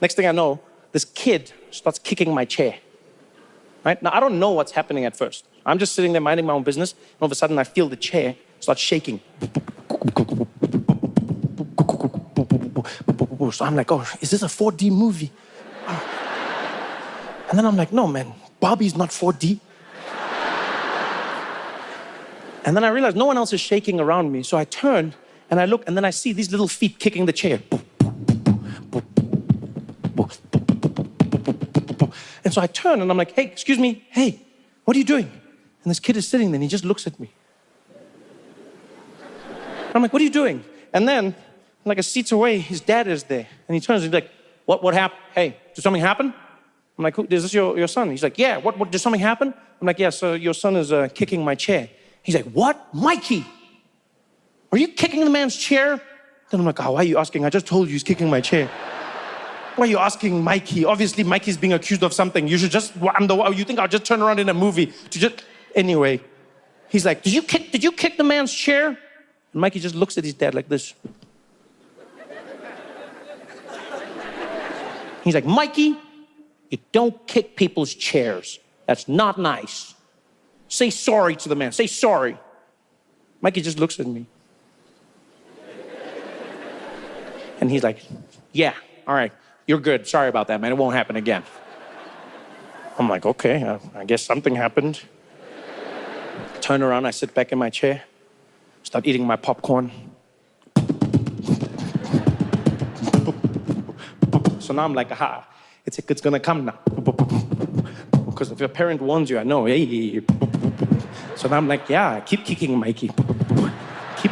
Next thing I know, this kid starts kicking my chair. Right? Now, I don't know what's happening at first. I'm just sitting there minding my own business, and all of a sudden I feel the chair start shaking. So I'm like, oh, is this a 4D movie? And then I'm like, no, man, Barbie's not 4D. And then I realized no one else is shaking around me. So I turn and I look, and then I see these little feet kicking the chair. And so I turn and I'm like, hey, excuse me, hey, what are you doing? And this kid is sitting there and he just looks at me. I'm like, what are you doing? And then, like a seat away, his dad is there. And he turns and he's like, what happened? Hey, did something happen? I'm like, is this your son? He's like, yeah, what, did something happen? I'm like, yeah, so your son is kicking my chair. He's like, what? Mikey, are you kicking the man's chair? Then I'm like, oh, why are you asking? I just told you he's kicking my chair. Why are you asking Mikey? Obviously, Mikey's being accused of something. You should just, you think I'll just turn around in a movie to just, anyway. He's like, did you kick the man's chair? And Mikey just looks at his dad like this. He's like, Mikey, you don't kick people's chairs. That's not nice. Say sorry to the man. Say sorry. Mikey just looks at me. And he's like, yeah, all right. You're good. Sorry about that, man. It won't happen again. I'm like, okay, I guess something happened. Turn around, I sit back in my chair, start eating my popcorn. So now I'm like, aha, it's gonna come now. Because if your parent warns you, I know, hey. So now I'm like, yeah, keep kicking, Mikey.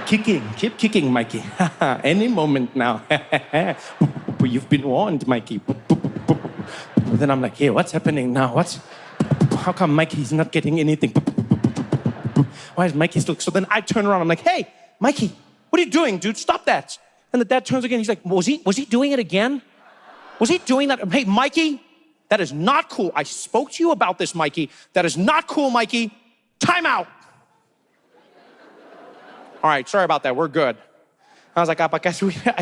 Keep kicking, Mikey. Any moment now. You've been warned, Mikey. Then I'm like, hey, what's happening now? How come Mikey's not getting anything? Why is Mikey still? So then I turn around, I'm like, hey, Mikey, what are you doing, dude? Stop that. And the dad turns again, he's like, was he doing it again? Was he doing that? Hey, Mikey, that is not cool. I spoke to you about this, Mikey. That is not cool, Mikey. Time out. All right, sorry about that. We're good. I was like, I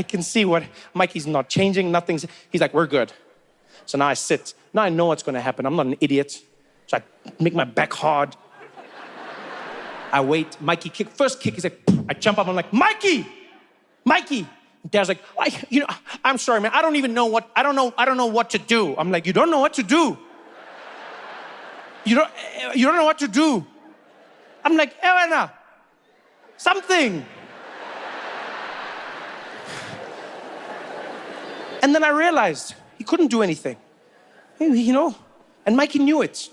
can see what Mikey's not changing. Nothing's. He's like, we're good. So now I sit. Now I know what's going to happen. I'm not an idiot. So I make my back hard. I wait. Mikey kick. First kick. He's like, I jump up. I'm like, Mikey. Dad's like, I'm sorry, man. I don't know what to do. I'm like, you don't know what to do. You don't know what to do. I'm like, Elena, something. And then I realized he couldn't do anything, and Mikey knew it.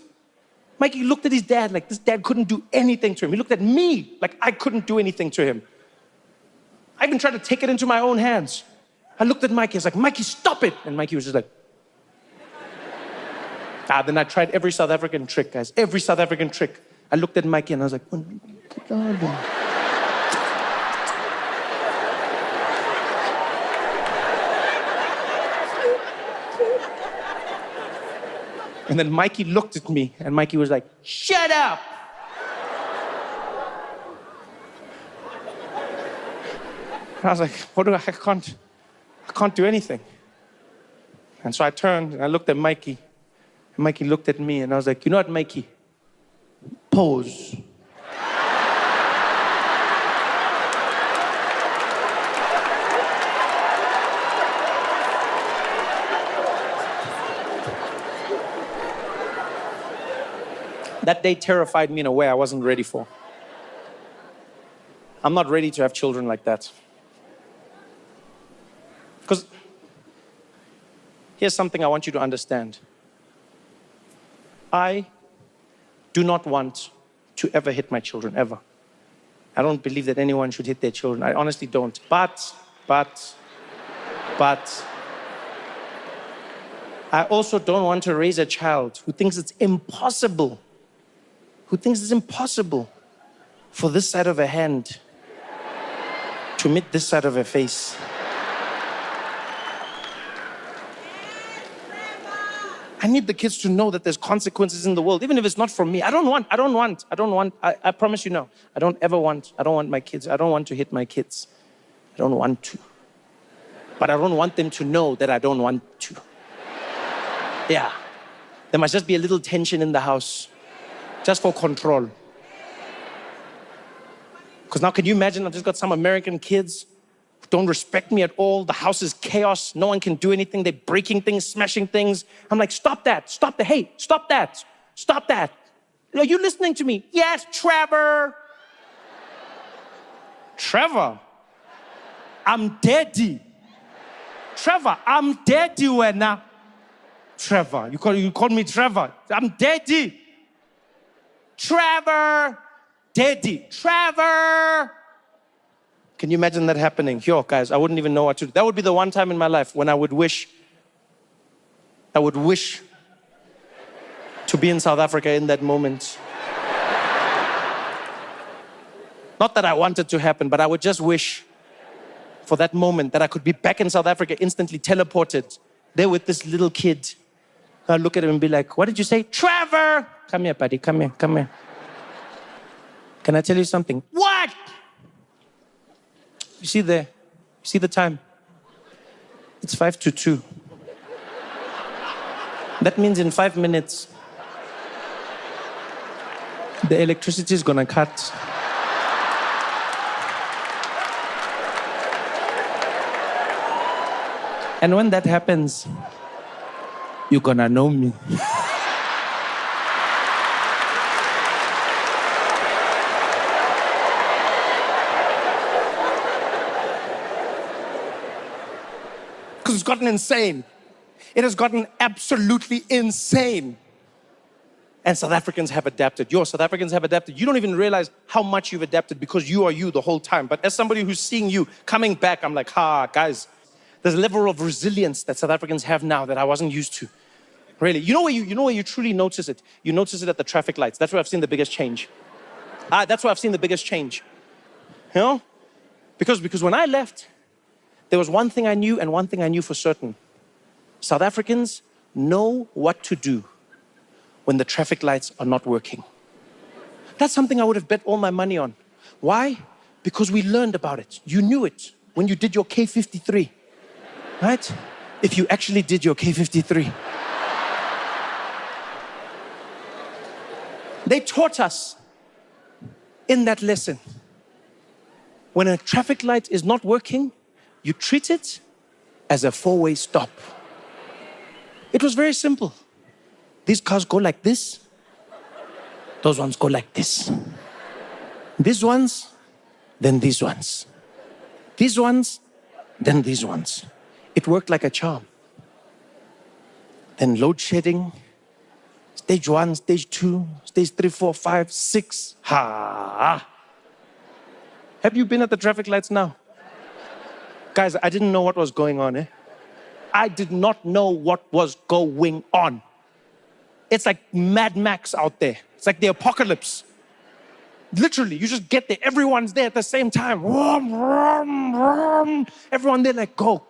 Mikey looked at his dad like this dad couldn't do anything to him. He looked at me like I couldn't do anything to him. I even tried to take it into my own hands. I looked at Mikey, I was like, Mikey, stop it. And Mikey was just like, then I tried every South African trick, guys. Every South African trick. I looked at Mikey and I was like, oh, God. And then Mikey looked at me and Mikey was like, shut up. And I was like, I can't do anything. And so I turned and I looked at Mikey. And Mikey looked at me and I was like, you know what, Mikey? Pose. That day terrified me in a way I wasn't ready for. I'm not ready to have children like that. Because here's something I want you to understand. I do not want to ever hit my children, ever. I don't believe that anyone should hit their children. I honestly don't. But, I also don't want to raise a child who thinks it's impossible for this side of a hand to meet this side of a face. I need the kids to know that there's consequences in the world, even if it's not from me. I promise you now, I don't want my kids, I don't want to hit my kids. I don't want to. But I don't want them to know that I don't want to. Yeah. There must just be a little tension in the house, just for control. Because now, can you imagine? I've just got some American kids who don't respect me at all. The house is chaos. No one can do anything. They're breaking things, smashing things. I'm like, stop that. Stop that. Hey, stop that. Stop that. Are you listening to me? Yes, Trevor. Trevor. I'm daddy. Trevor, I'm daddy when now. Trevor, you call me Trevor. I'm daddy. Trevor. Daddy. Trevor. Can you imagine that happening? Yo, guys, I wouldn't even know what to do. That would be the one time in my life when I would wish to be in South Africa in that moment. Not that I want it to happen, but I would just wish for that moment that I could be back in South Africa, instantly teleported, there with this little kid. I'd look at him and be like, what did you say? Trevor! Come here, buddy, come here, come here. Can I tell you something? What? You see there? You see the time? It's 5 to 2. That means in 5 minutes, the electricity is gonna cut. And when that happens, you're gonna know me. Because it's gotten insane. It has gotten absolutely insane. And South Africans have adapted. South Africans have adapted. You don't even realize how much you've adapted because you are you the whole time. But as somebody who's seeing you coming back, I'm like, guys, there's a level of resilience that South Africans have now that I wasn't used to. Really. You know where you truly notice it? You notice it at the traffic lights. That's where I've seen the biggest change. That's where I've seen the biggest change. You know? Because when I left, there was one thing I knew and one thing I knew for certain. South Africans know what to do when the traffic lights are not working. That's something I would have bet all my money on. Why? Because we learned about it. You knew it when you did your K53. Right? If you actually did your K53. They taught us in that lesson. When a traffic light is not working, you treat it as a 4-way stop. It was very simple. These cars go like this. Those ones go like this. These ones, then these ones. These ones, then these ones. It worked like a charm. Then load shedding, stage 1, stage 2, stage 3, 4, 5, 6. Have you been at the traffic lights now? Guys, I didn't know what was going on. I did not know what was going on. It's like Mad Max out there. It's like the apocalypse. Literally, you just get there. Everyone's there at the same time. Everyone there like, go.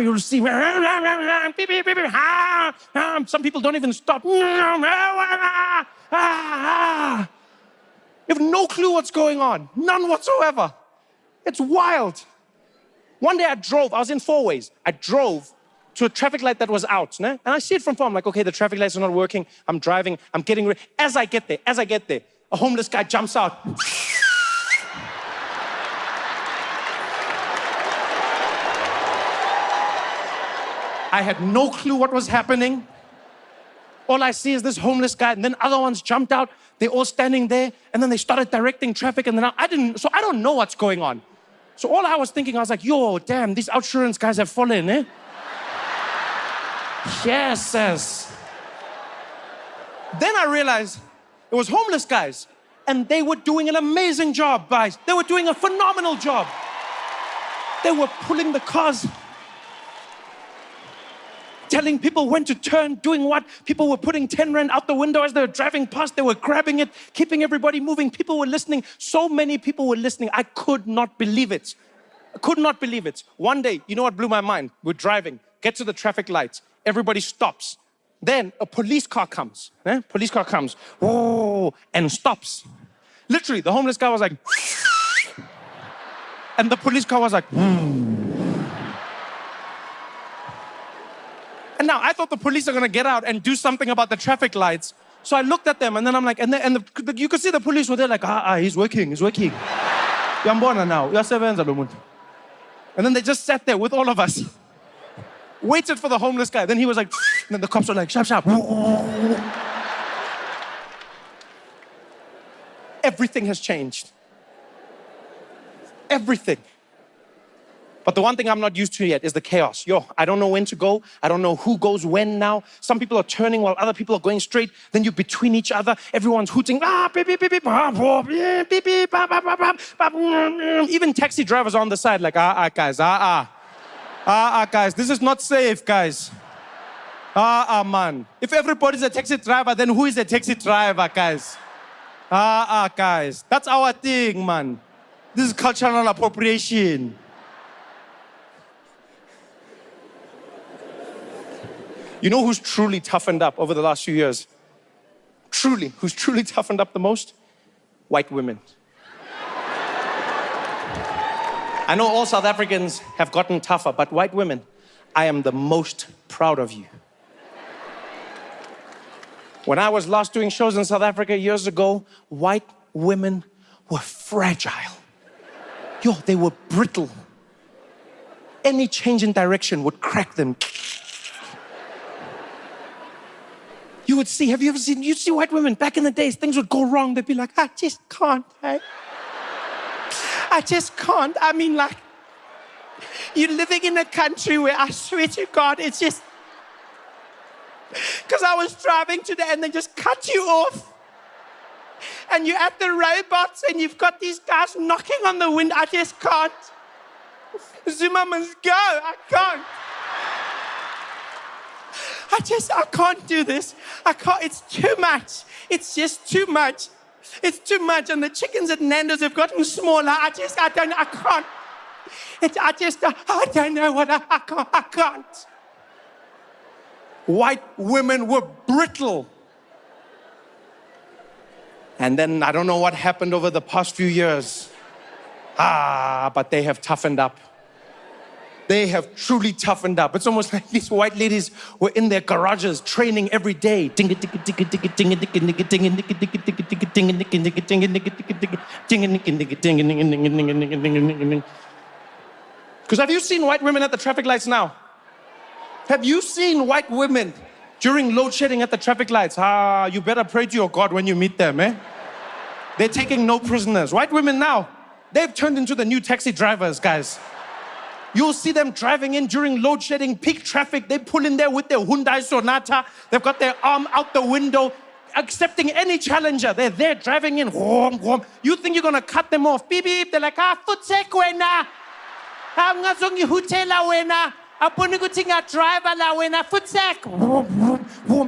You'll see. Some people don't even stop. You have no clue what's going on. None whatsoever. It's wild. One day I was in 4-ways. I drove to a traffic light that was out. And I see it from far. I'm like, okay, the traffic lights are not working. I'm driving. I'm getting ready. As I get there, a homeless guy jumps out. I had no clue what was happening. All I see is this homeless guy, and then other ones jumped out. They're all standing there, and then they started directing traffic, and then I don't know what's going on. So all I was thinking, I was like, yo, damn, these outsurance guys have fallen, Yes. Then I realized it was homeless guys, and they were doing an amazing job, guys. They were doing a phenomenal job. They were pulling the cars, telling people when to turn, doing what. People were putting 10 rand out the window as they were driving past. They were grabbing it, keeping everybody moving. People were listening. So many people were listening. I could not believe it. One day, you know what blew my mind? We're driving, get to the traffic lights. Everybody stops. Then a police car comes. And stops. Literally, the homeless guy was like, and the police car was like, And now I thought the police are gonna get out and do something about the traffic lights. So I looked at them and then I'm like, you could see the police were there like, he's working. Yambona now, uyasebenza lo muntu. And then they just sat there with all of us. Waited for the homeless guy. Then he was like, and then the cops were like, sharp. Everything has changed. Everything. But the one thing I'm not used to yet is the chaos. I don't know when to go. I don't know who goes when now. Some people are turning while other people are going straight. Then you're between each other. Everyone's hooting. Beep, beep, beep, beep, beep, beep, even taxi drivers are on the side like, guys, guys, this is not safe, guys. Man. If everybody's a taxi driver, then who is a taxi driver, guys? Guys. That's our thing, man. This is cultural appropriation. You know who's truly toughened up over the last few years? Who's truly toughened up the most? White women. I know all South Africans have gotten tougher, but white women, I am the most proud of you. When I was last doing shows in South Africa years ago, white women were fragile. They were brittle. Any change in direction would crack them. You would see, you'd see white women back in the days, things would go wrong. They'd be like, I just can't. I just can't. I mean, like, you're living in a country where I swear to God, it's just, because I was driving today and they just cut you off. And you're at the robots and you've got these guys knocking on the window. I just can't. Zuma must go. I can't. I can't do this. I can't. It's too much. It's just too much. It's too much. And the chickens at Nando's have gotten smaller. I don't know what I can't. White women were brittle. And then I don't know what happened over the past few years. But they have toughened up. They have truly toughened up. It's almost like these white ladies were in their garages training every day. Because have you seen white women at the traffic lights now? Have you seen white women during load shedding at the traffic lights? You better pray to your God when you meet them, eh? They're taking no prisoners. White women now, they've turned into the new taxi drivers, guys. You'll see them driving in during load shedding, peak traffic. They pull in there with their Hyundai Sonata. They've got their arm out the window, accepting any challenger. They're there driving in. You think you're going to cut them off. Beep, beep. They're like, futsek wena. Ngazongi hutela wena. Aponi kutinga driver la wena. Futsek.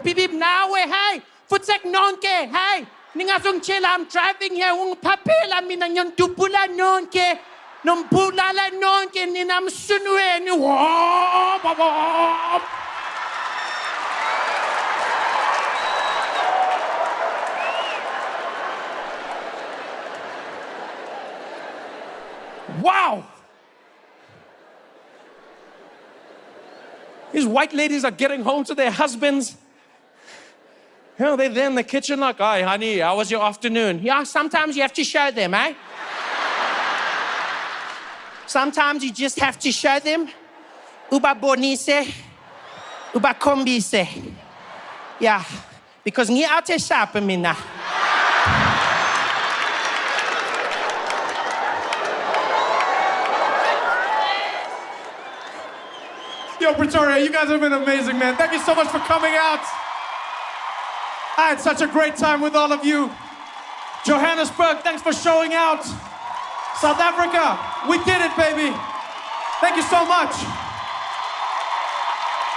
Beep, beep. Nawe, hey. Futsek nonke. Hey. Ningazong chela. I'm driving here. Papela mina nyon dupula nonke. Nombulala nonke ninam sunweni. Wow! These white ladies are getting home to their husbands. They're there in the kitchen like, "Hi, honey, how was your afternoon?" Yeah, sometimes you have to show them, eh? Sometimes you just have to show them. Uba bonise, uba kombise. Yeah, because ngi ate sharp mina. Yo, Pretoria, you guys have been amazing, man. Thank you so much for coming out. I had such a great time with all of you. Johannesburg, thanks for showing out. South Africa, we did it, baby. Thank you so much.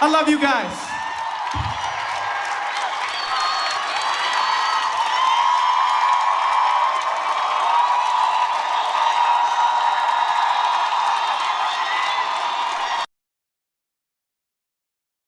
I love you guys.